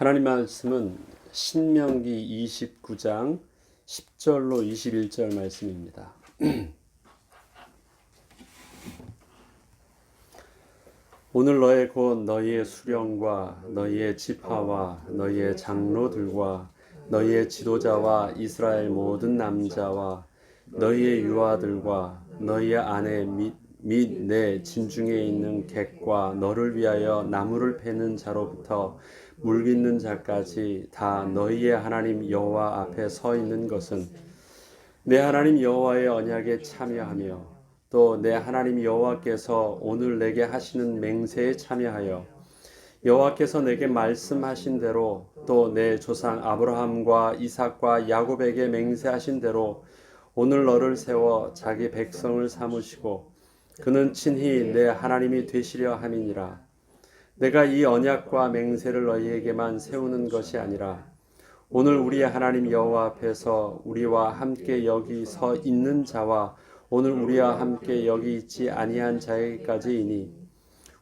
하나님 말씀은 신명기 29장 10절로 21절 말씀입니다. 오늘 너의 곧 너희의 수령과 너희의 지파와 너희의 장로들과 너희의 지도자와 이스라엘 모든 남자와 너희의 유아들과 너희의 아내 및 내 진중에 있는 객과 너를 위하여 나무를 패는 자로부터 물 깃는 자까지 다 너희의 하나님 여호와 앞에 서 있는 것은 내 하나님 여호와의 언약에 참여하며 또 내 하나님 여호와께서 오늘 내게 하시는 맹세에 참여하여 여호와께서 내게 말씀하신 대로 또 내 조상 아브라함과 이삭과 야곱에게 맹세하신 대로 오늘 너를 세워 자기 백성을 삼으시고 그는 친히 내 하나님이 되시려 함이니라. 내가 이 언약과 맹세를 너희에게만 세우는 것이 아니라 오늘 우리의 하나님 여호와 앞에서 우리와 함께 여기 서 있는 자와 오늘 우리와 함께 여기 있지 아니한 자에게까지이니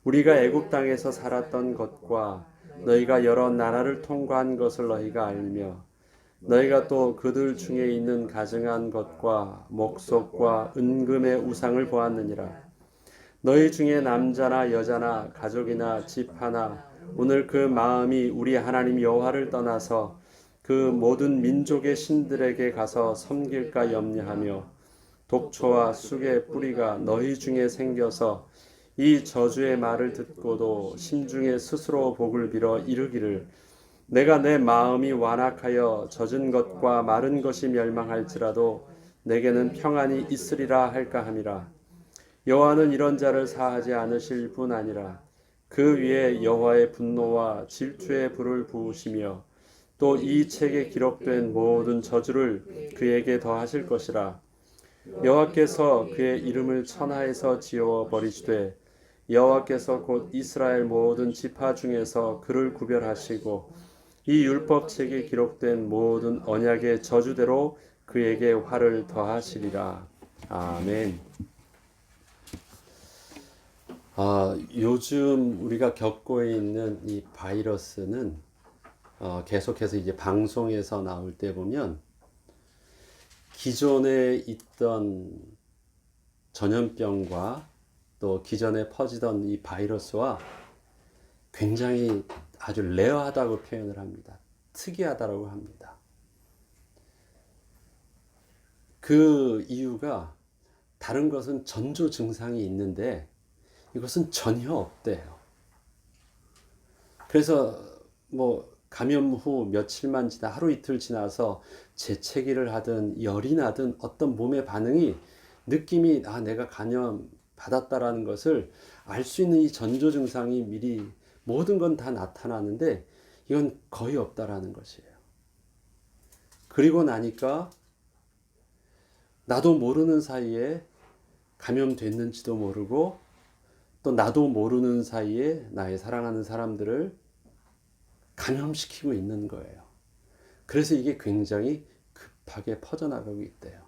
우리가 애굽 땅에서 살았던 것과 너희가 여러 나라를 통과한 것을 너희가 알며 너희가 또 그들 중에 있는 가증한 것과 목석과 은금의 우상을 보았느니라. 너희 중에 남자나 여자나 가족이나 집 하나 오늘 그 마음이 우리 하나님 여호와를 떠나서 그 모든 민족의 신들에게 가서 섬길까 염려하며 독초와 쑥의 뿌리가 너희 중에 생겨서 이 저주의 말을 듣고도 심중에 스스로 복을 빌어 이르기를 내가 내 마음이 완악하여 젖은 것과 마른 것이 멸망할지라도 내게는 평안이 있으리라 할까 함이라. 여호와는 이런 자를 사하지 않으실 뿐 아니라 그 위에 여호와의 분노와 질투의 불을 부으시며 또 이 책에 기록된 모든 저주를 그에게 더하실 것이라. 여호와께서 그의 이름을 천하에서 지워 버리시되 여호와께서 곧 이스라엘 모든 지파 중에서 그를 구별하시고 이 율법책에 기록된 모든 언약의 저주대로 그에게 화를 더하시리라. 아멘. 요즘 우리가 겪고 있는 이 바이러스는 계속해서 이제 방송에서 나올 때 보면 기존에 있던 전염병과 또 기존에 퍼지던 이 바이러스와 굉장히 아주 레어하다고 표현을 합니다. 특이하다고 합니다. 그 이유가 다른 것은 전조 증상이 있는데 이것은 전혀 없대요. 그래서 뭐 감염 후 며칠만 지나 하루 이틀 지나서 재채기를 하든 열이 나든 어떤 몸의 반응이 느낌이 내가 감염 받았다라는 것을 알 수 있는 이 전조 증상이 미리 모든 건 다 나타나는데 이건 거의 없다라는 것이에요. 그리고 나니까 나도 모르는 사이에 감염됐는지도 모르고 또 나도 모르는 사이에 나의 사랑하는 사람들을 감염시키고 있는 거예요. 그래서 이게 굉장히 급하게 퍼져나가고 있대요.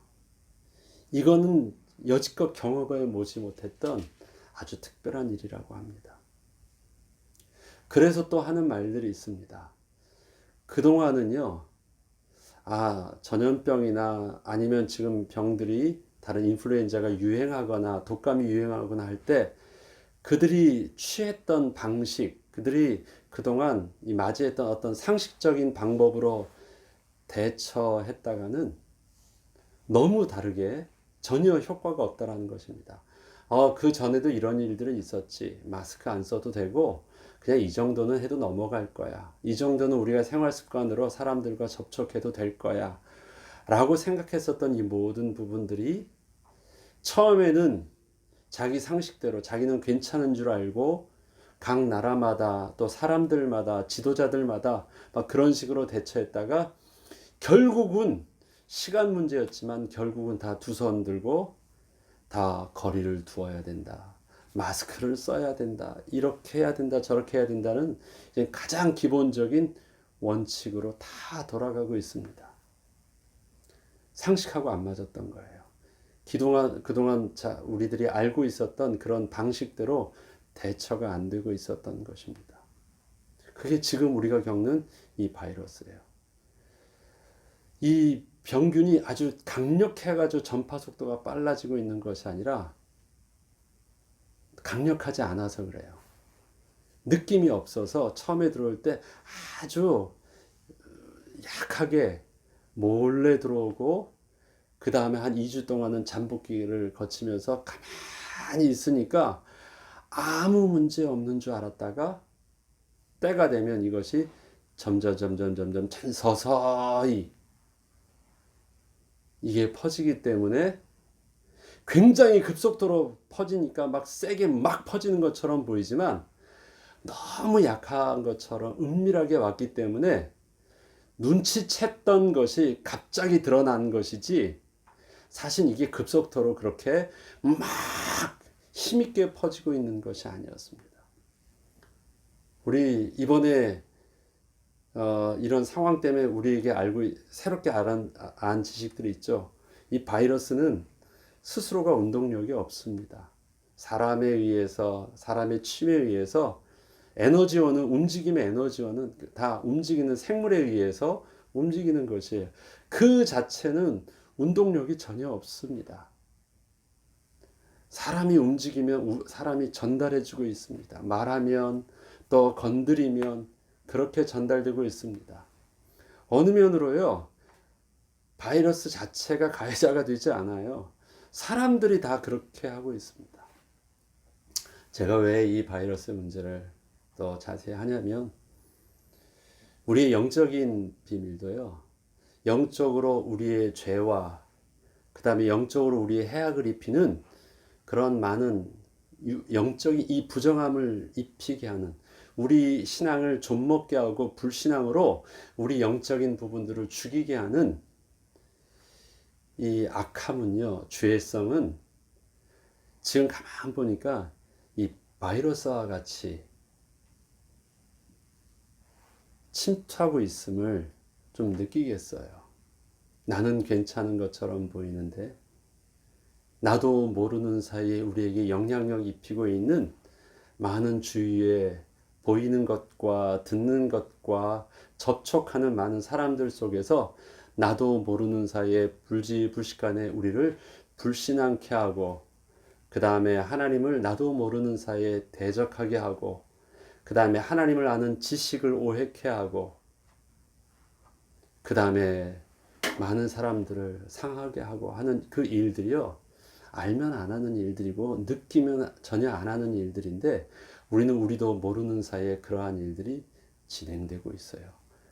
이거는 여지껏 경험해 보지 못했던 아주 특별한 일이라고 합니다. 그래서 또 하는 말들이 있습니다. 그동안은요, 전염병이나 아니면 지금 병들이 다른 인플루엔자가 유행하거나 독감이 유행하거나 할 때 그들이 취했던 방식, 그들이 그동안 맞이했던 어떤 상식적인 방법으로 대처했다가는 너무 다르게 전혀 효과가 없다라는 것입니다. 그 전에도 이런 일들은 있었지. 마스크 안 써도 되고 그냥 이 정도는 해도 넘어갈 거야. 이 정도는 우리가 생활 습관으로 사람들과 접촉해도 될 거야. 라고 생각했었던 이 모든 부분들이 처음에는 자기 상식대로 자기는 괜찮은 줄 알고 각 나라마다 또 사람들마다 지도자들마다 막 그런 식으로 대처했다가 결국은 시간 문제였지만 결국은 다 두 손 들고 다 거리를 두어야 된다. 마스크를 써야 된다. 이렇게 해야 된다. 저렇게 해야 된다는 이제 가장 기본적인 원칙으로 다 돌아가고 있습니다. 상식하고 안 맞았던 거예요. 그동안 우리들이 알고 있었던 그런 방식대로 대처가 안 되고 있었던 것입니다. 그게 지금 우리가 겪는 이 바이러스예요. 이 병균이 아주 강력해가지고 전파 속도가 빨라지고 있는 것이 아니라 강력하지 않아서 그래요. 느낌이 없어서 처음에 들어올 때 아주 약하게 몰래 들어오고 그 다음에 한 2주 동안은 잠복기를 거치면서 가만히 있으니까 아무 문제 없는 줄 알았다가 때가 되면 이것이 점점 서서히 이게 퍼지기 때문에 굉장히 급속도로 퍼지니까 막 세게 막 퍼지는 것처럼 보이지만 너무 약한 것처럼 은밀하게 왔기 때문에 눈치챘던 것이 갑자기 드러난 것이지 사실 이게 급속도로 그렇게 막 힘있게 퍼지고 있는 것이 아니었습니다. 우리 이번에 이런 상황 때문에 우리에게 새롭게 안 지식들이 있죠. 이 바이러스는 스스로가 운동력이 없습니다. 사람의 취미에 의해서 움직임의 에너지원은 다 움직이는 생물에 의해서 움직이는 것이에요. 그 자체는 운동력이 전혀 없습니다. 사람이 움직이면 사람이 전달해주고 있습니다. 말하면 또 건드리면 그렇게 전달되고 있습니다. 어느 면으로요, 바이러스 자체가 가해자가 되지 않아요. 사람들이 다 그렇게 하고 있습니다. 제가 왜 이 바이러스 문제를 더 자세히 하냐면, 우리의 영적인 비밀도요, 영적으로 우리의 죄와 그 다음에 영적으로 우리의 해악을 입히는 그런 많은 영적인 이 부정함을 입히게 하는, 우리 신앙을 좀먹게 하고 불신앙으로 우리 영적인 부분들을 죽이게 하는 이 악함은요, 죄성은 지금 가만 보니까 이 바이러스와 같이 침투하고 있음을 좀 느끼겠어요. 나는 괜찮은 것처럼 보이는데 나도 모르는 사이에 우리에게 영향력 입히고 있는 많은 주위에 보이는 것과 듣는 것과 접촉하는 많은 사람들 속에서 나도 모르는 사이에 불지불식간에 우리를 불신앙케 하고, 그 다음에 하나님을 나도 모르는 사이에 대적하게 하고, 그 다음에 하나님을 아는 지식을 오해케 하고, 그 다음에 많은 사람들을 상하게 하고 하는 그 일들이요, 알면 안 하는 일들이고 느끼면 전혀 안 하는 일들인데 우리도 모르는 사이에 그러한 일들이 진행되고 있어요.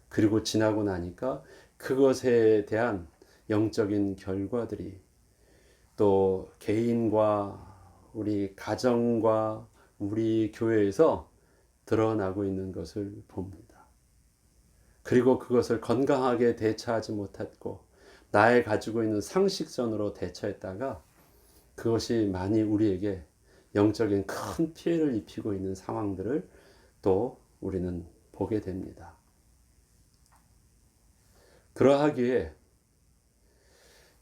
그리고 지나고 나니까 그것에 대한 영적인 결과들이 또 개인과 우리 가정과 우리 교회에서 드러나고 있는 것을 봅니다. 그리고 그것을 건강하게 대처하지 못했고 나의 가지고 있는 상식선으로 대처했다가 그것이 많이 우리에게 영적인 큰 피해를 입히고 있는 상황들을 또 우리는 보게 됩니다. 그러하기에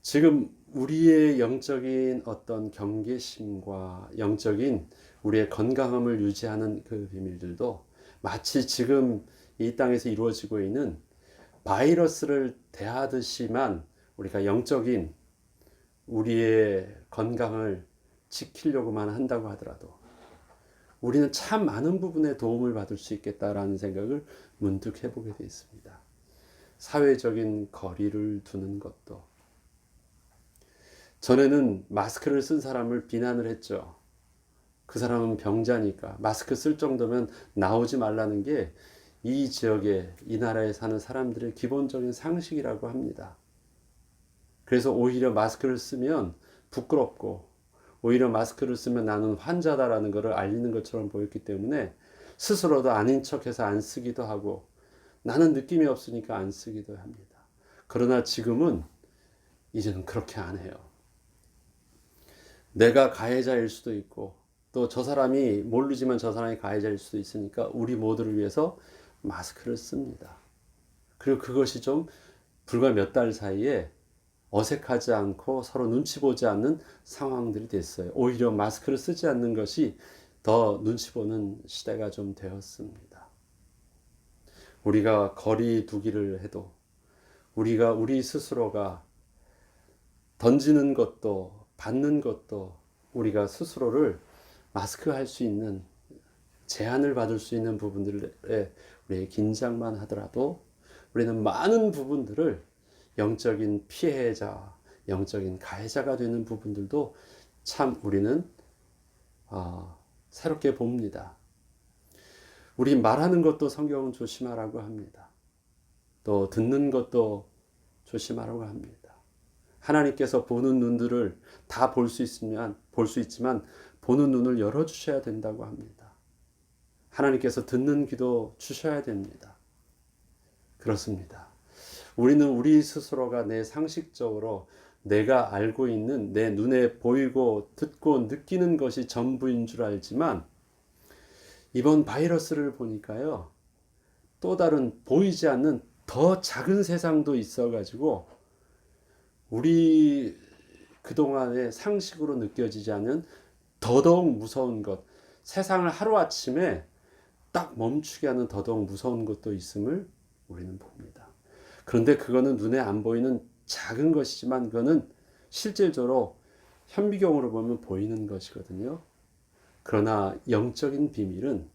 지금 우리의 영적인 어떤 경계심과 영적인 우리의 건강함을 유지하는 그 비밀들도 마치 지금 이 땅에서 이루어지고 있는 바이러스를 대하듯이만 우리가 영적인 우리의 건강을 지키려고만 한다고 하더라도 우리는 참 많은 부분에 도움을 받을 수 있겠다라는 생각을 문득 해보게 되어 있습니다. 사회적인 거리를 두는 것도, 전에는 마스크를 쓴 사람을 비난을 했죠. 그 사람은 병자니까 마스크 쓸 정도면 나오지 말라는 게 이 지역에, 이 나라에 사는 사람들의 기본적인 상식이라고 합니다. 그래서 오히려 마스크를 쓰면 부끄럽고 오히려 마스크를 쓰면 나는 환자다라는 것을 알리는 것처럼 보였기 때문에 스스로도 아닌 척해서 안 쓰기도 하고 나는 느낌이 없으니까 안 쓰기도 합니다. 그러나 지금은 이제는 그렇게 안 해요. 내가 가해자일 수도 있고 또 저 사람이 모르지만 저 사람이 가해자일 수도 있으니까 우리 모두를 위해서 마스크를 씁니다. 그리고 그것이 좀 불과 몇 달 사이에 어색하지 않고 서로 눈치 보지 않는 상황들이 됐어요. 오히려 마스크를 쓰지 않는 것이 더 눈치 보는 시대가 좀 되었습니다. 우리가 거리 두기를 해도 우리가 우리 스스로가 던지는 것도 받는 것도 우리가 스스로를 마스크할 수 있는 제한을 받을 수 있는 부분들에 우리의 긴장만 하더라도 우리는 많은 부분들을 영적인 피해자, 영적인 가해자가 되는 부분들도 참 우리는 새롭게 봅니다. 우리 말하는 것도 성경은 조심하라고 합니다. 또 듣는 것도 조심하라고 합니다. 하나님께서 보는 눈들을 다 볼 수 있지만 보는 눈을 열어주셔야 된다고 합니다. 하나님께서 듣는 귀도 주셔야 됩니다. 그렇습니다. 우리는 우리 스스로가 내 상식적으로 내가 알고 있는 내 눈에 보이고 듣고 느끼는 것이 전부인 줄 알지만 이번 바이러스를 보니까요. 또 다른 보이지 않는 더 작은 세상도 있어가지고 우리 그동안의 상식으로 느껴지지 않는 더더욱 무서운 것, 세상을 하루아침에 딱 멈추게 하는 더더욱 무서운 것도 있음을 우리는 봅니다. 그런데 그거는 눈에 안 보이는 작은 것이지만 그거는 실질적으로 현미경으로 보면 보이는 것이거든요. 그러나 영적인 비밀은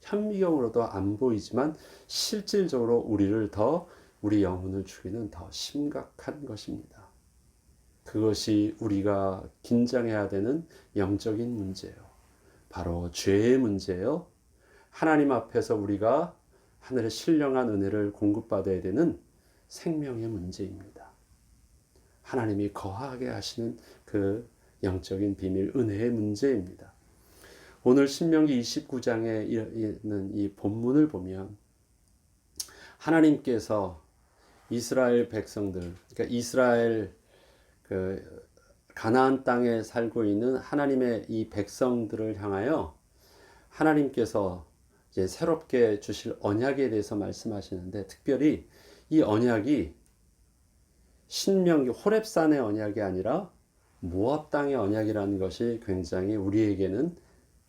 현미경으로도 안 보이지만 실질적으로 우리 영혼을 죽이는 더 심각한 것입니다. 그것이 우리가 긴장해야 되는 영적인 문제예요. 바로 죄의 문제예요. 하나님 앞에서 우리가 하늘의 신령한 은혜를 공급받아야 되는 생명의 문제입니다. 하나님이 거하게 하시는 그 영적인 비밀, 은혜의 문제입니다. 오늘 신명기 29장에 있는 이 본문을 보면 하나님께서 이스라엘 백성들, 그러니까 이스라엘 가나안 땅에 살고 있는 하나님의 이 백성들을 향하여 하나님께서 이제 새롭게 주실 언약에 대해서 말씀하시는데 특별히 이 언약이 신명기 호렙산의 언약이 아니라 모압 땅의 언약이라는 것이 굉장히 우리에게는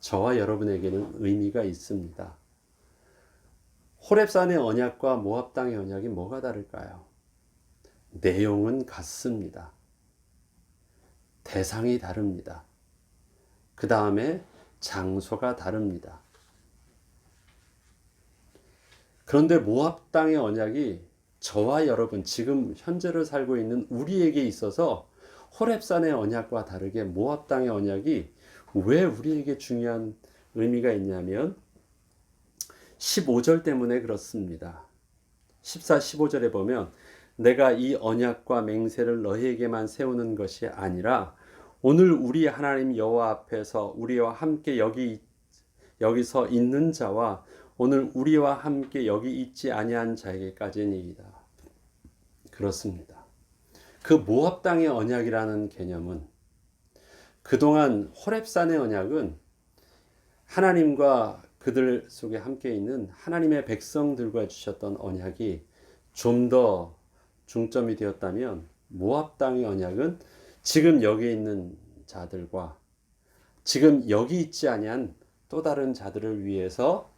저와 여러분에게는 의미가 있습니다. 호렙산의 언약과 모압 땅의 언약이 뭐가 다를까요? 내용은 같습니다. 대상이 다릅니다. 그 다음에 장소가 다릅니다. 그런데 모압 땅의 언약이 저와 여러분 지금 현재를 살고 있는 우리에게 있어서 호렙산의 언약과 다르게 모압 땅의 언약이 왜 우리에게 중요한 의미가 있냐면 15절 때문에 그렇습니다. 14, 15절에 보면 내가 이 언약과 맹세를 너희에게만 세우는 것이 아니라 오늘 우리 하나님 여호와 앞에서 우리와 함께 여기서 있는 자와 오늘 우리와 함께 여기 있지 아니한 자에게까지니이다. 그렇습니다. 그 모압 땅의 언약이라는 개념은 그동안 호렙산의 언약은 하나님과 그들 속에 함께 있는 하나님의 백성들과 주셨던 언약이 좀 더 중점이 되었다면 모압 땅의 언약은 지금 여기 있는 자들과 지금 여기 있지 아니한 또 다른 자들을 위해서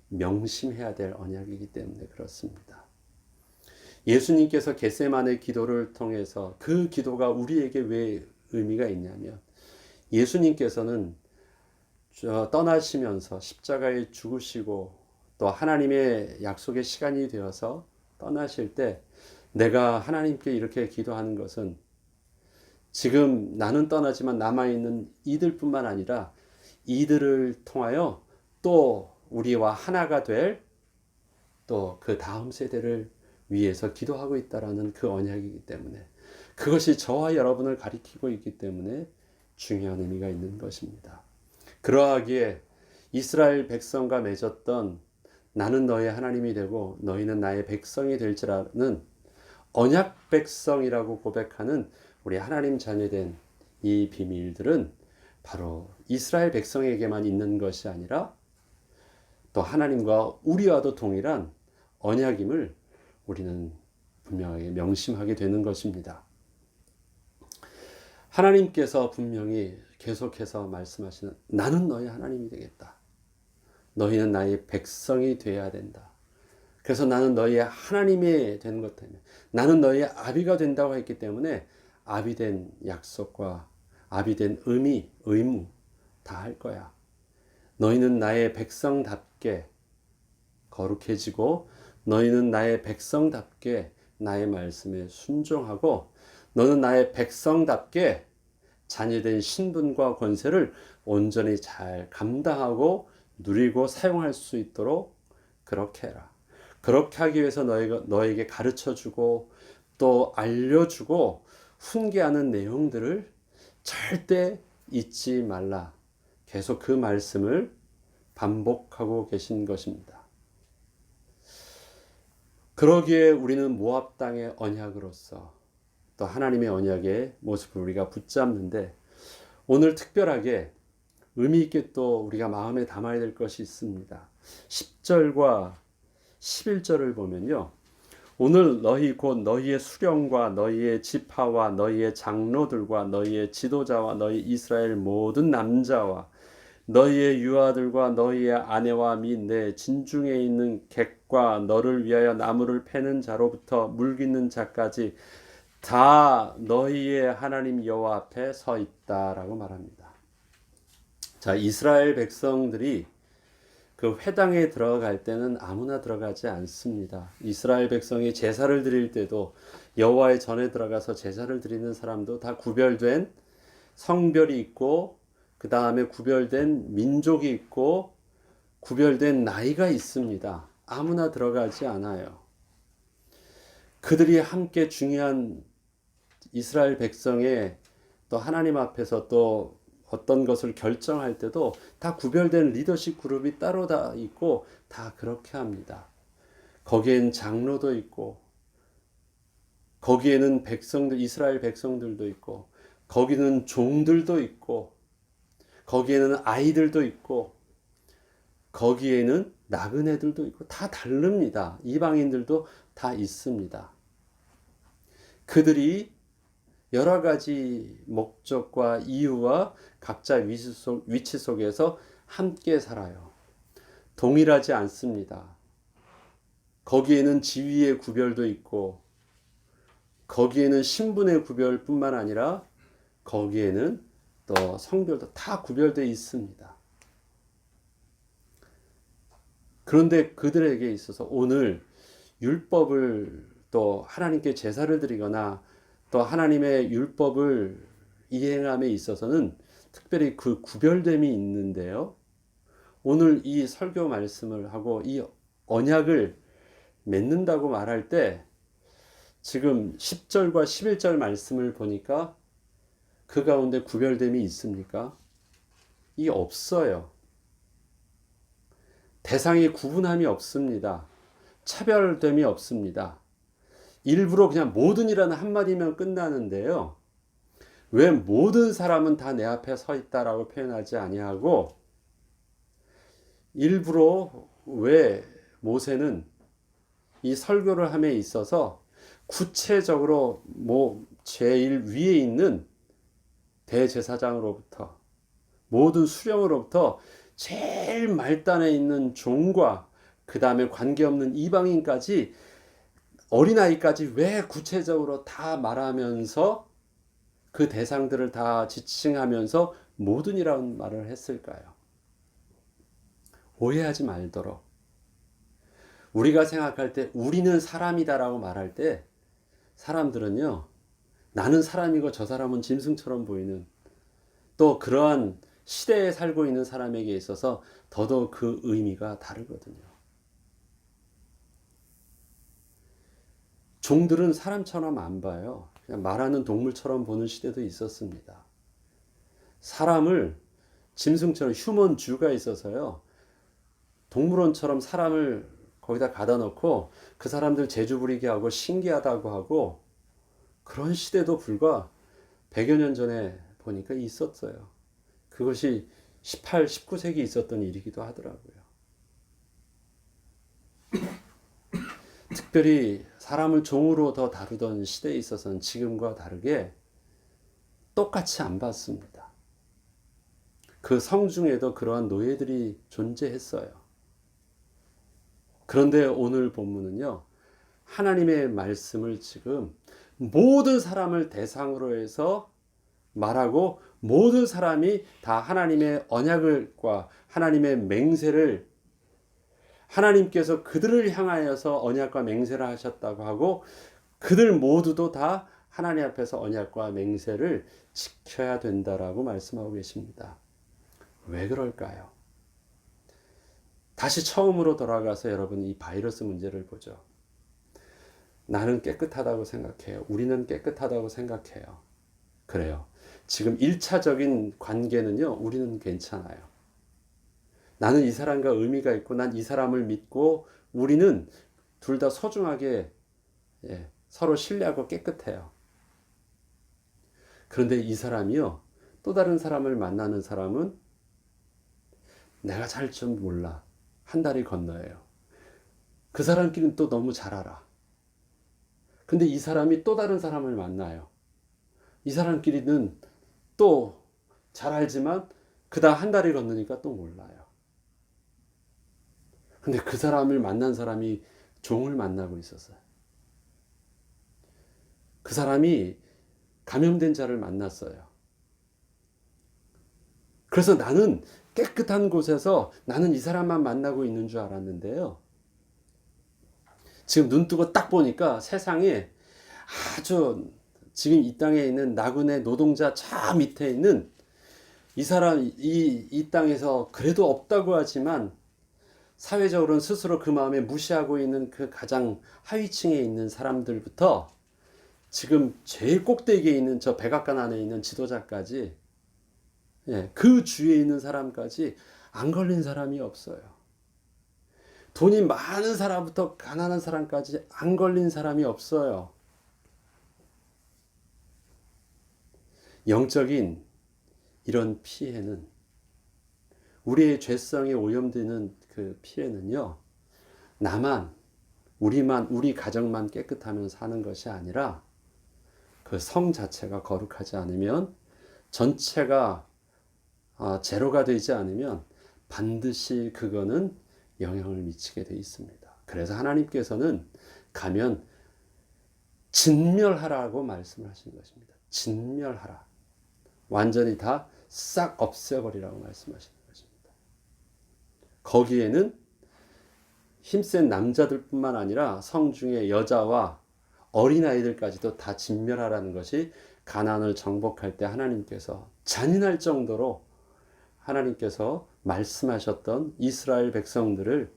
명심해야 될 언약이기 때문에 그렇습니다. 예수님께서 겟세마네 기도를 통해서 그 기도가 우리에게 왜 의미가 있냐면 예수님께서는 떠나시면서 십자가에 죽으시고 또 하나님의 약속의 시간이 되어서 떠나실 때 내가 하나님께 이렇게 기도하는 것은 지금 나는 떠나지만 남아있는 이들뿐만 아니라 이들을 통하여 또 우리와 하나가 될 또 그 다음 세대를 위해서 기도하고 있다라는 그 언약이기 때문에 그것이 저와 여러분을 가리키고 있기 때문에 중요한 의미가 있는 것입니다. 그러하기에 이스라엘 백성과 맺었던 나는 너의 하나님이 되고 너희는 나의 백성이 될지라는 언약 백성이라고 고백하는 우리 하나님 자녀된 이 비밀들은 바로 이스라엘 백성에게만 있는 것이 아니라 또 하나님과 우리와도 동일한 언약임을 우리는 분명하게 명심하게 되는 것입니다. 하나님께서 분명히 계속해서 말씀하시는 나는 너희 하나님이 되겠다. 너희는 나의 백성이 되어야 된다. 그래서 나는 너희의 하나님이 되는 것 때문에, 나는 너희의 아비가 된다고 했기 때문에 아비된 약속과 아비된 의무 다 할 거야. 너희는 나의 백성답게 거룩해지고, 너희는 나의 백성답게 나의 말씀에 순종하고, 너는 나의 백성답게 자녀된 신분과 권세를 온전히 잘 감당하고 누리고 사용할 수 있도록 그렇게 해라. 그렇게 하기 위해서 너에게 가르쳐주고 또 알려주고 훈계하는 내용들을 절대 잊지 말라. 계속 그 말씀을 반복하고 계신 것입니다. 그러기에 우리는 모압 땅의 언약으로서 또 하나님의 언약의 모습을 우리가 붙잡는데, 오늘 특별하게 의미 있게 또 우리가 마음에 담아야 될 것이 있습니다. 10절과 11절을 보면요, 오늘 너희 곧 너희의 수령과 너희의 지파와 너희의 장로들과 너희의 지도자와 너희 이스라엘 모든 남자와 너희의 유아들과 너희의 아내와 및 내 진중에 있는 객과 너를 위하여 나무를 패는 자로부터 물깃는 자까지 다 너희의 하나님 여호와 앞에 서 있다라고 말합니다. 자, 이스라엘 백성들이 그 회당에 들어갈 때는 아무나 들어가지 않습니다. 이스라엘 백성이 제사를 드릴 때도 여호와의 전에 들어가서 제사를 드리는 사람도 다 구별된 성별이 있고, 그 다음에 구별된 민족이 있고, 구별된 나이가 있습니다. 아무나 들어가지 않아요. 그들이 함께 중요한 이스라엘 백성의 또 하나님 앞에서 또 어떤 것을 결정할 때도 다 구별된 리더십 그룹이 따로 다 있고 다 그렇게 합니다. 거기엔 장로도 있고, 거기에는 백성들, 이스라엘 백성들도 있고, 거기는 종들도 있고, 거기에는 아이들도 있고, 거기에는 나그네들도 있고, 다 다릅니다. 이방인들도 다 있습니다. 그들이 여러 가지 목적과 이유와 각자 위치 속에서 함께 살아요. 동일하지 않습니다. 거기에는 지위의 구별도 있고, 거기에는 신분의 구별뿐만 아니라 거기에는 또 성별도 다 구별되어 있습니다. 그런데 그들에게 있어서 오늘 율법을 또 하나님께 제사를 드리거나 또 하나님의 율법을 이행함에 있어서는 특별히 그 구별됨이 있는데요. 오늘 이 설교 말씀을 하고 이 언약을 맺는다고 말할 때 지금 10절과 11절 말씀을 보니까 그 가운데 구별됨이 있습니까? 이 없어요. 대상이 구분함이 없습니다. 차별됨이 없습니다. 일부러 그냥 모든이라는 한마디면 끝나는데요. 왜 모든 사람은 다 내 앞에 서 있다라고 표현하지 아니하고, 일부러 왜 모세는 이 설교를 함에 있어서 구체적으로 제일 위에 있는 대제사장으로부터 모든 수령으로부터 제일 말단에 있는 종과 그 다음에 관계없는 이방인까지 어린아이까지 왜 구체적으로 다 말하면서 그 대상들을 다 지칭하면서 모든이라는 말을 했을까요? 오해하지 말도록. 우리가 생각할 때 우리는 사람이다라고 말할 때 사람들은요, 나는 사람이고 저 사람은 짐승처럼 보이는, 또 그러한 시대에 살고 있는 사람에게 있어서 더더욱 그 의미가 다르거든요. 종들은 사람처럼 안 봐요. 그냥 말하는 동물처럼 보는 시대도 있었습니다. 사람을 짐승처럼 휴먼 주가 있어서요, 동물원처럼 사람을 거기다 가다 놓고 그 사람들 재주 부리게 하고 신기하다고 하고, 그런 시대도 불과 100여 년 전에 보니까 있었어요. 그것이 18, 19세기 있었던 일이기도 하더라고요. 특별히 사람을 종으로 더 다루던 시대에 있어서는 지금과 다르게 똑같이 안 봤습니다. 그 성중에도 그러한 노예들이 존재했어요. 그런데 오늘 본문은요, 하나님의 말씀을 지금 모든 사람을 대상으로 해서 말하고 모든 사람이 다 하나님의 언약과 하나님의 맹세를 하나님께서 그들을 향하여서 언약과 맹세를 하셨다고 하고 그들 모두도 다 하나님 앞에서 언약과 맹세를 지켜야 된다라고 말씀하고 계십니다. 왜 그럴까요? 다시 처음으로 돌아가서 여러분 이 바이러스 문제를 보죠. 나는 깨끗하다고 생각해요. 우리는 깨끗하다고 생각해요. 그래요. 지금 1차적인 관계는요, 우리는 괜찮아요. 나는 이 사람과 의미가 있고, 난 이 사람을 믿고, 우리는 둘 다 소중하게 서로 신뢰하고 깨끗해요. 그런데 이 사람이요, 또 다른 사람을 만나는 사람은 내가 잘 좀 몰라. 한 다리 건너예요. 그 사람끼리는 또 너무 잘 알아. 근데 이 사람이 또 다른 사람을 만나요. 이 사람끼리는 또 잘 알지만 그다음 한 다리 건너니까 또 몰라요. 근데 그 사람을 만난 사람이 종을 만나고 있었어요. 그 사람이 감염된 자를 만났어요. 그래서 나는 깨끗한 곳에서 나는 이 사람만 만나고 있는 줄 알았는데요. 지금 눈 뜨고 딱 보니까 세상에 아주 지금 이 땅에 있는 나그네 노동자 저 밑에 있는 이 사람, 이 땅에서 그래도 없다고 하지만 사회적으로는 스스로 그 마음에 무시하고 있는 그 가장 하위층에 있는 사람들부터 지금 제일 꼭대기에 있는 저 백악관 안에 있는 지도자까지, 그 주위에 있는 사람까지 안 걸린 사람이 없어요. 돈이 많은 사람부터 가난한 사람까지 안 걸린 사람이 없어요. 영적인 이런 피해는, 우리의 죄성에 오염되는 그 피해는요, 나만, 우리만, 우리 가정만 깨끗하면 사는 것이 아니라 그 성 자체가 거룩하지 않으면, 전체가 제로가 되지 않으면 반드시 그거는 영향을 미치게 돼 있습니다. 그래서 하나님께서는 가면 진멸하라고 말씀하신 것입니다. 진멸하라. 완전히 다 싹 없애버리라고 말씀하시는 것입니다. 거기에는 힘센 남자들뿐만 아니라 성중의 여자와 어린아이들까지도 다 진멸하라는 것이 가나안을 정복할 때 하나님께서 잔인할 정도로 하나님께서 말씀하셨던 이스라엘 백성들을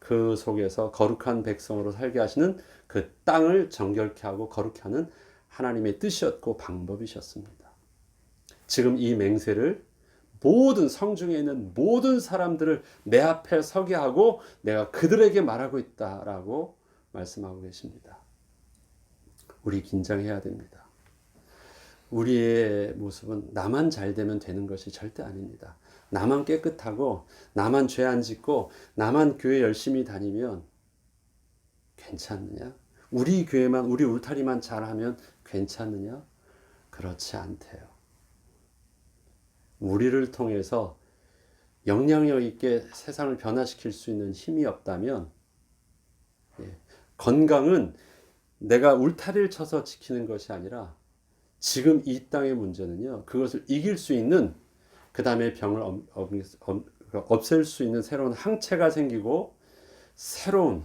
그 속에서 거룩한 백성으로 살게 하시는 그 땅을 정결케 하고 거룩케 하는 하나님의 뜻이었고 방법이셨습니다. 지금 이 맹세를 모든 성중에 있는 모든 사람들을 내 앞에 서게 하고 내가 그들에게 말하고 있다라고 말씀하고 계십니다. 우리 긴장해야 됩니다. 우리의 모습은 나만 잘 되면 되는 것이 절대 아닙니다. 나만 깨끗하고 나만 죄 안 짓고 나만 교회 열심히 다니면 괜찮느냐? 우리 교회만, 우리 울타리만 잘하면 괜찮느냐? 그렇지 않대요. 우리를 통해서 영향력 있게 세상을 변화시킬 수 있는 힘이 없다면, 건강은 내가 울타리를 쳐서 지키는 것이 아니라 지금 이 땅의 문제는요, 그것을 이길 수 있는, 그 다음에 병을 없앨 수 있는 새로운 항체가 생기고 새로운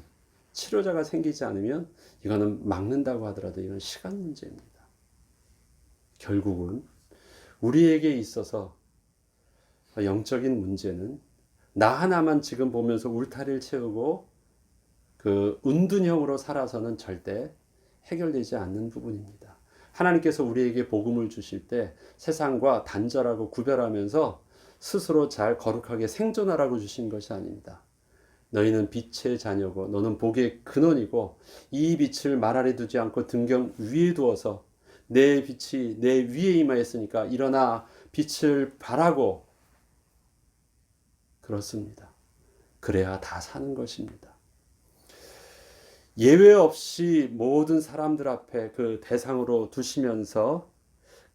치료자가 생기지 않으면 이거는 막는다고 하더라도 이건 시간 문제입니다. 결국은 우리에게 있어서 영적인 문제는 나 하나만 지금 보면서 울타리를 채우고 그 은둔형으로 살아서는 절대 해결되지 않는 부분입니다. 하나님께서 우리에게 복음을 주실 때 세상과 단절하고 구별하면서 스스로 잘 거룩하게 생존하라고 주신 것이 아닙니다. 너희는 빛의 자녀고 너는 복의 근원이고 이 빛을 말 아래 두지 않고 등경 위에 두어서 내 빛이 내 위에 임하였으니까 일어나 빛을 발하고, 그렇습니다. 그래야 다 사는 것입니다. 예외 없이 모든 사람들 앞에 그 대상으로 두시면서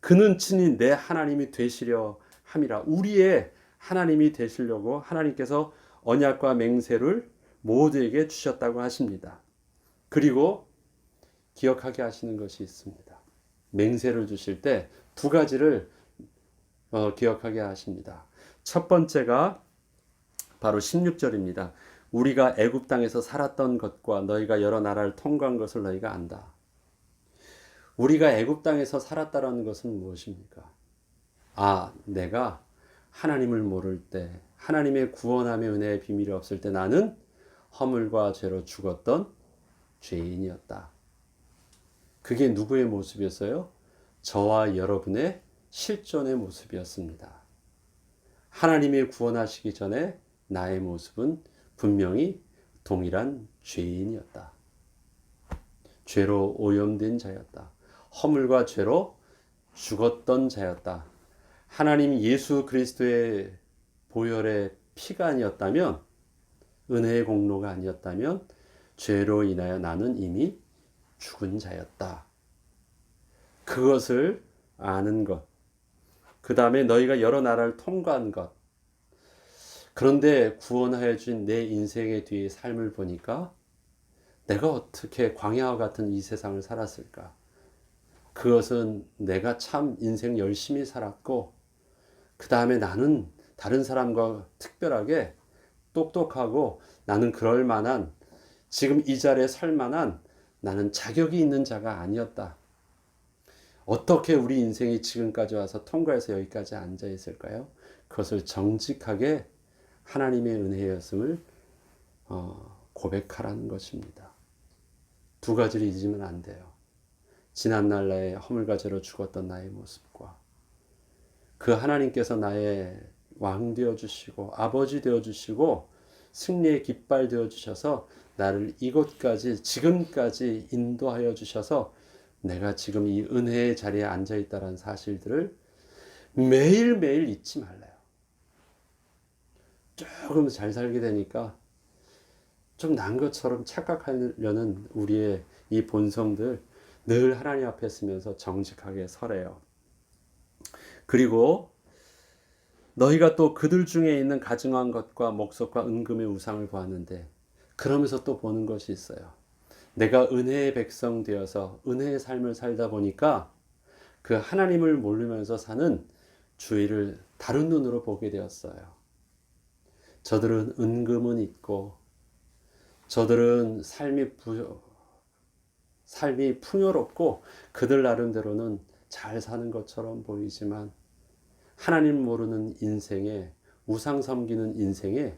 그는 친히 내 하나님이 되시려 함이라. 우리의 하나님이 되시려고 하나님께서 언약과 맹세를 모두에게 주셨다고 하십니다. 그리고 기억하게 하시는 것이 있습니다. 맹세를 주실 때 두 가지를 기억하게 하십니다. 첫 번째가 바로 16절입니다. 우리가 애굽 땅에서 살았던 것과 너희가 여러 나라를 통과한 것을 너희가 안다. 우리가 애굽 땅에서 살았다라는 것은 무엇입니까? 내가 하나님을 모를 때, 하나님의 구원함의 은혜의 비밀이 없을 때 나는 허물과 죄로 죽었던 죄인이었다. 그게 누구의 모습이었어요? 저와 여러분의 실존의 모습이었습니다. 하나님이 구원하시기 전에 나의 모습은 분명히 동일한 죄인이었다. 죄로 오염된 자였다. 허물과 죄로 죽었던 자였다. 하나님 예수 그리스도의 보혈의 피가 아니었다면, 은혜의 공로가 아니었다면 죄로 인하여 나는 이미 죽은 자였다. 그것을 아는 것. 그 다음에 너희가 여러 나라를 통과한 것. 그런데 구원하여 준 내 인생의 뒤의 삶을 보니까 내가 어떻게 광야와 같은 이 세상을 살았을까? 그것은 내가 참 인생 열심히 살았고, 그 다음에 나는 다른 사람과 특별하게 똑똑하고, 나는 그럴 만한, 지금 이 자리에 설 만한 나는 자격이 있는 자가 아니었다. 어떻게 우리 인생이 지금까지 와서 통과해서 여기까지 앉아 있을까요? 그것을 정직하게 하나님의 은혜였음을 고백하라는 것입니다. 두 가지를 잊으면 안 돼요. 지난날 나의 허물과 죄로 죽었던 나의 모습과 그 하나님께서 나의 왕 되어주시고 아버지 되어주시고 승리의 깃발 되어주셔서 나를 이곳까지 지금까지 인도하여 주셔서 내가 지금 이 은혜의 자리에 앉아있다는 사실들을 매일매일 잊지 말아요. 조금 잘 살게 되니까 좀 난 것처럼 착각하려는 우리의 이 본성들 늘 하나님 앞에 서면서 정직하게 서래요. 그리고 너희가 또 그들 중에 있는 가증한 것과 목석과 은금의 우상을 보았는데, 그러면서 또 보는 것이 있어요. 내가 은혜의 백성 되어서 은혜의 삶을 살다 보니까 그 하나님을 모르면서 사는 주위를 다른 눈으로 보게 되었어요. 저들은 은금은 있고, 저들은 삶이 풍요롭고 그들 나름대로는 잘 사는 것처럼 보이지만, 하나님 모르는 인생에, 우상 섬기는 인생에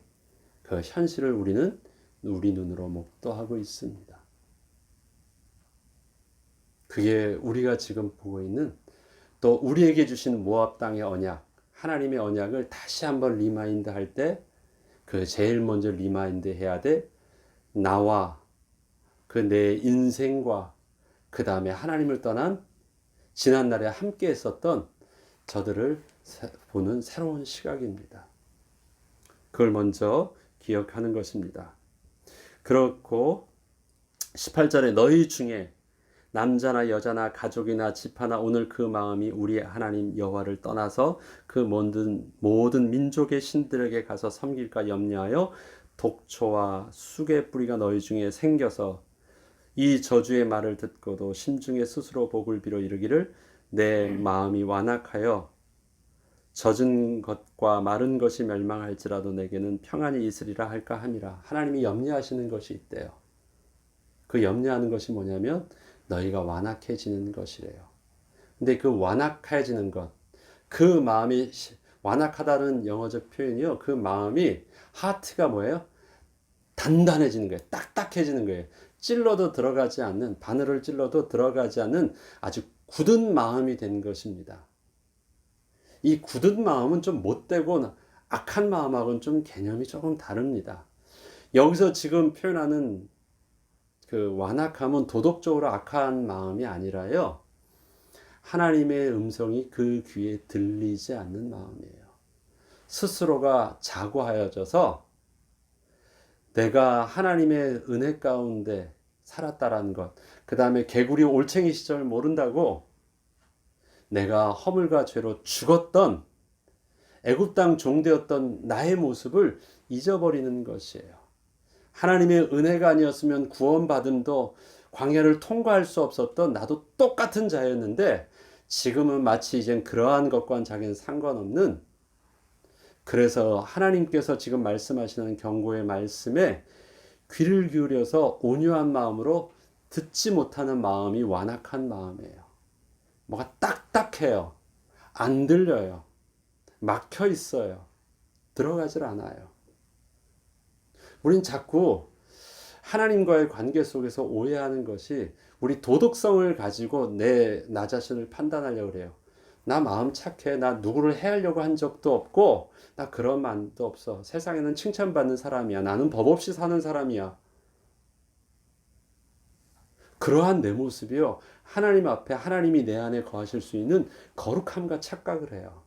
그 현실을 우리는 우리 눈으로 목도하고 있습니다. 그게 우리가 지금 보고 있는, 또 우리에게 주신 모압 땅의 언약, 하나님의 언약을 다시 한번 리마인드 할 때 그 제일 먼저 리마인드 해야 돼. 나와 그 내 인생과 그 다음에 하나님을 떠난 지난날에 함께 했었던 저들을 보는 새로운 시각입니다. 그걸 먼저 기억하는 것입니다. 그렇고 18절에 너희 중에 남자나 여자나 가족이나 집 하나 오늘 그 마음이 우리 하나님 여호와를 떠나서 그 모든 민족의 신들에게 가서 섬길까 염려하여 독초와 쑥의 뿌리가 너희 중에 생겨서 이 저주의 말을 듣고도 심중에 스스로 복을 빌어 이르기를 내 마음이 완악하여 젖은 것과 마른 것이 멸망할지라도 내게는 평안이 있으리라 할까 함이라. 하나님이 염려하시는 것이 있대요. 그 염려하는 것이 뭐냐면 너희가 완악해지는 것이래요. 근데 그 완악해지는 것, 그 마음이 완악하다는 영어적 표현이요. 그 마음이 하트가 뭐예요? 단단해지는 거예요. 딱딱해지는 거예요. 찔러도 들어가지 않는, 바늘을 찔러도 들어가지 않는 아주 굳은 마음이 된 것입니다. 이 굳은 마음은 좀 못되고 악한 마음하고는 좀 개념이 조금 다릅니다. 여기서 지금 표현하는 그 완악함은 도덕적으로 악한 마음이 아니라요. 하나님의 음성이 그 귀에 들리지 않는 마음이에요. 스스로가 자고하여져서 내가 하나님의 은혜 가운데 살았다라는 것, 그 다음에 개구리 올챙이 시절 모른다고 내가 허물과 죄로 죽었던 애굽 땅 종되었던 나의 모습을 잊어버리는 것이에요. 하나님의 은혜가 아니었으면 구원받음도 광야를 통과할 수 없었던 나도 똑같은 자였는데 지금은 마치 이젠 그러한 것과는 자기는 상관없는, 그래서 하나님께서 지금 말씀하시는 경고의 말씀에 귀를 기울여서 온유한 마음으로 듣지 못하는 마음이 완악한 마음이에요. 뭐가 딱딱해요. 안 들려요. 막혀 있어요. 들어가질 않아요. 우린 자꾸 하나님과의 관계 속에서 오해하는 것이 우리 도덕성을 가지고 나 자신을 판단하려고 그래요. 나 마음 착해. 나 누구를 해하려고 한 적도 없고 나 그런 마음도 없어. 세상에는 칭찬받는 사람이야. 나는 법 없이 사는 사람이야. 그러한 내 모습이요, 하나님 앞에 하나님이 내 안에 거하실 수 있는 거룩함과 착각을 해요.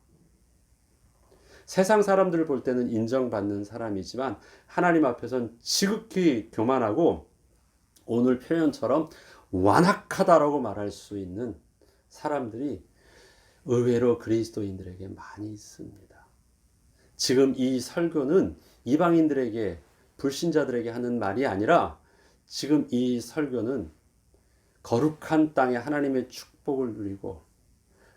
세상 사람들을 볼 때는 인정받는 사람이지만 하나님 앞에선 지극히 교만하고 오늘 표현처럼 완악하다라고 말할 수 있는 사람들이 의외로 그리스도인들에게 많이 있습니다. 지금 이 설교는 이방인들에게, 불신자들에게 하는 말이 아니라 지금 이 설교는 거룩한 땅에 하나님의 축복을 누리고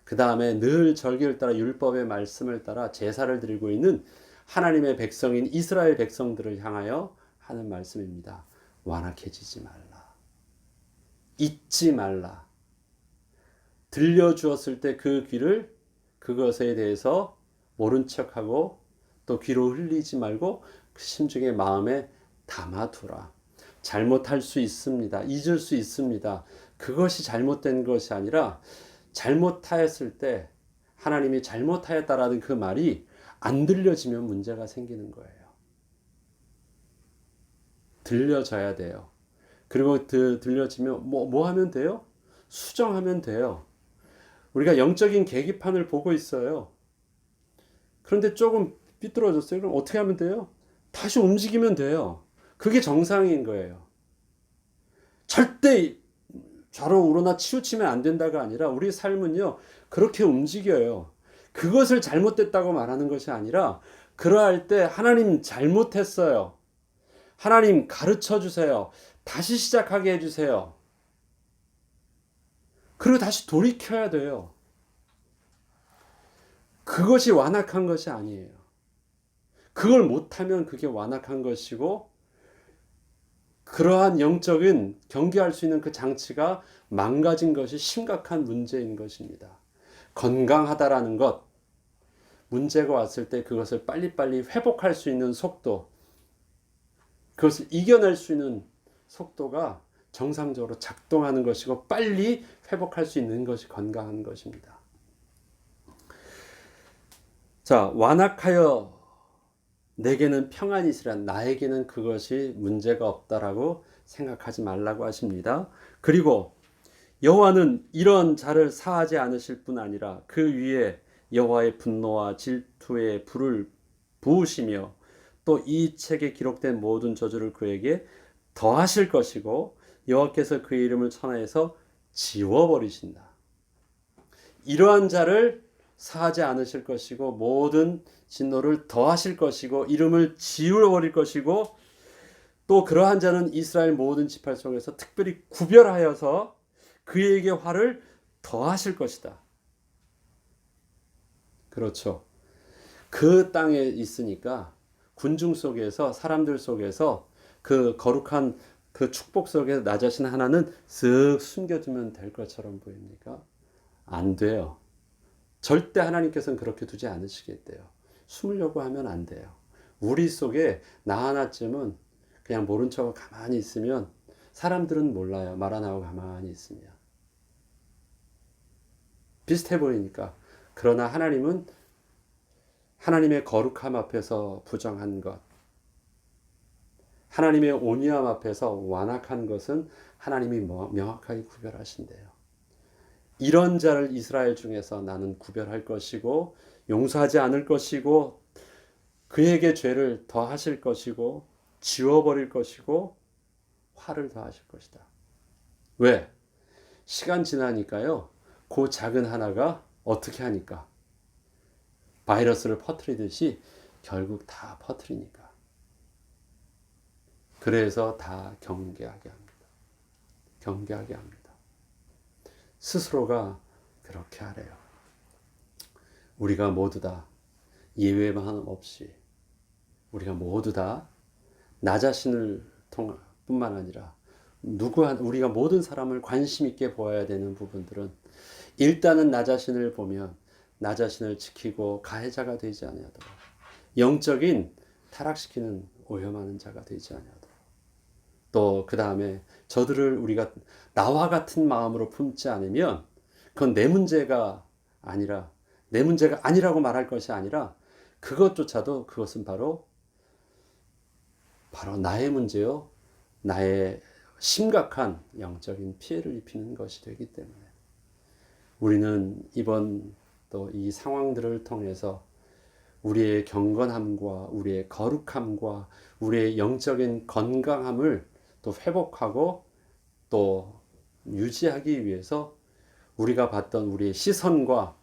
그 다음에 늘 절기를 따라 율법의 말씀을 따라 제사를 드리고 있는 하나님의 백성인 이스라엘 백성들을 향하여 하는 말씀입니다. 완악해지지 말라. 잊지 말라. 들려주었을 때 그 귀를 그것에 대해서 모른 척하고 또 귀로 흘리지 말고 심중에 마음에 담아두라. 잘못할 수 있습니다. 잊을 수 있습니다. 그것이 잘못된 것이 아니라 잘못하였을 때 하나님이 잘못하였다라는 그 말이 안 들려지면 문제가 생기는 거예요. 들려져야 돼요. 그리고 들려지면 뭐 하면 돼요? 수정하면 돼요. 우리가 영적인 계기판을 보고 있어요. 그런데 조금 삐뚤어졌어요. 그럼 어떻게 하면 돼요? 다시 움직이면 돼요. 그게 정상인 거예요. 절대 좌로 우로나 치우치면 안 된다가 아니라 우리 삶은요, 그렇게 움직여요. 그것을 잘못됐다고 말하는 것이 아니라 그러할 때 하나님 잘못했어요. 하나님 가르쳐 주세요. 다시 시작하게 해주세요. 그리고 다시 돌이켜야 돼요. 그것이 완악한 것이 아니에요. 그걸 못하면 그게 완악한 것이고 그러한 영적인 경계할 수 있는 그 장치가 망가진 것이 심각한 문제인 것입니다. 건강하다라는 것, 문제가 왔을 때 그것을 빨리빨리 회복할 수 있는 속도, 그것을 이겨낼 수 있는 속도가 정상적으로 작동하는 것이고 빨리 회복할 수 있는 것이 건강한 것입니다. 자, 완악하여 내게는 평안이 있으라, 나에게는 그것이 문제가 없다라고 생각하지 말라고 하십니다. 그리고 여호와는 이런 자를 사하지 않으실 뿐 아니라 그 위에 여호와의 분노와 질투의 불을 부으시며 또 이 책에 기록된 모든 저주를 그에게 더하실 것이고 여호와께서 그의 이름을 천하에서 지워버리신다. 이러한 자를 사하지 않으실 것이고 모든 진노를 더하실 것이고 이름을 지워버릴 것이고 또 그러한 자는 이스라엘 모든 지파 속에서 특별히 구별하여서 그에게 화를 더하실 것이다. 그렇죠. 그 땅에 있으니까 군중 속에서 사람들 속에서 그 거룩한 그 축복 속에 나 자신 하나는 쓱 숨겨두면 될 것처럼 보입니까? 안 돼요. 절대 하나님께서는 그렇게 두지 않으시겠대요. 숨으려고 하면 안 돼요. 우리 속에 나 하나쯤은 그냥 모른 척 가만히 있으면 사람들은 몰라요. 말 안 하고 가만히 있으면. 비슷해 보이니까. 그러나 하나님은 하나님의 거룩함 앞에서 부정한 것, 하나님의 온유함 앞에서 완악한 것은 하나님이 명확하게 구별하신대요. 이런 자를 이스라엘 중에서 나는 구별할 것이고 용서하지 않을 것이고 그에게 죄를 더하실 것이고 지워버릴 것이고 화를 더하실 것이다. 왜? 시간 지나니까요. 그 작은 하나가 어떻게 하니까? 바이러스를 퍼뜨리듯이 결국 다 퍼뜨리니까. 그래서 다 경계하게 합니다. 경계하게 합니다. 스스로가 그렇게 하래요. 우리가 모두 다 예외만 없이 우리가 모두 다 나 자신을 통한 뿐만 아니라 우리가 모든 사람을 관심 있게 보아야 되는 부분들은 일단은 나 자신을 보면 나 자신을 지키고 가해자가 되지 아니하도록 영적인 타락시키는 오염하는 자가 되지 아니하도록 또 그 다음에 저들을 우리가 나와 같은 마음으로 품지 않으면 그건 내 문제가 아니라고 말할 것이 아니라 그것조차도 그것은 바로 나의 문제요. 나의 심각한 영적인 피해를 입히는 것이 되기 때문에 우리는 이번 또 이 상황들을 통해서 우리의 경건함과 우리의 거룩함과 우리의 영적인 건강함을 또 회복하고 또 유지하기 위해서 우리가 봤던 우리의 시선과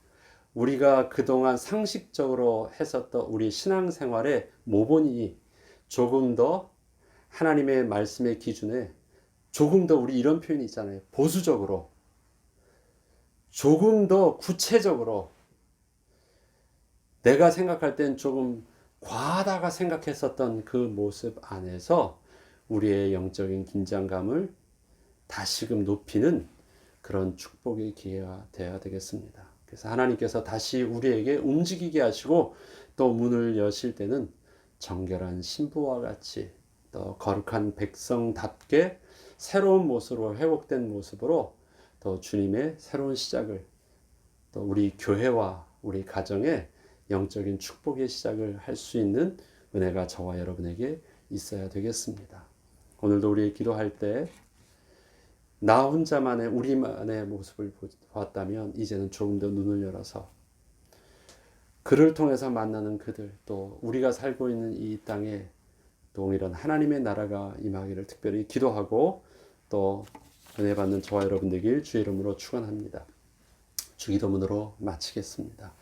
우리가 그동안 상식적으로 했었던 우리 신앙생활의 모본이 조금 더 하나님의 말씀의 기준에 조금 더 우리 이런 표현이 있잖아요. 보수적으로 조금 더 구체적으로 내가 생각할 땐 조금 과하다가 생각했었던 그 모습 안에서 우리의 영적인 긴장감을 다시금 높이는 그런 축복의 기회가 되어야 되겠습니다. 그래서 하나님께서 다시 우리에게 움직이게 하시고 또 문을 여실 때는 정결한 신부와 같이 또 거룩한 백성답게 새로운 모습으로 회복된 모습으로 또 주님의 새로운 시작을 또 우리 교회와 우리 가정에 영적인 축복의 시작을 할 수 있는 은혜가 저와 여러분에게 있어야 되겠습니다. 오늘도 우리 기도할 때 나 혼자만의 우리만의 모습을 보았다면 이제는 조금 더 눈을 열어서 그를 통해서 만나는 그들 또 우리가 살고 있는 이 땅에 또 이런 하나님의 나라가 임하기를 특별히 기도하고 또 은혜 받는 저와 여러분 되길 주의 이름으로 축원합니다. 주기도문으로 마치겠습니다.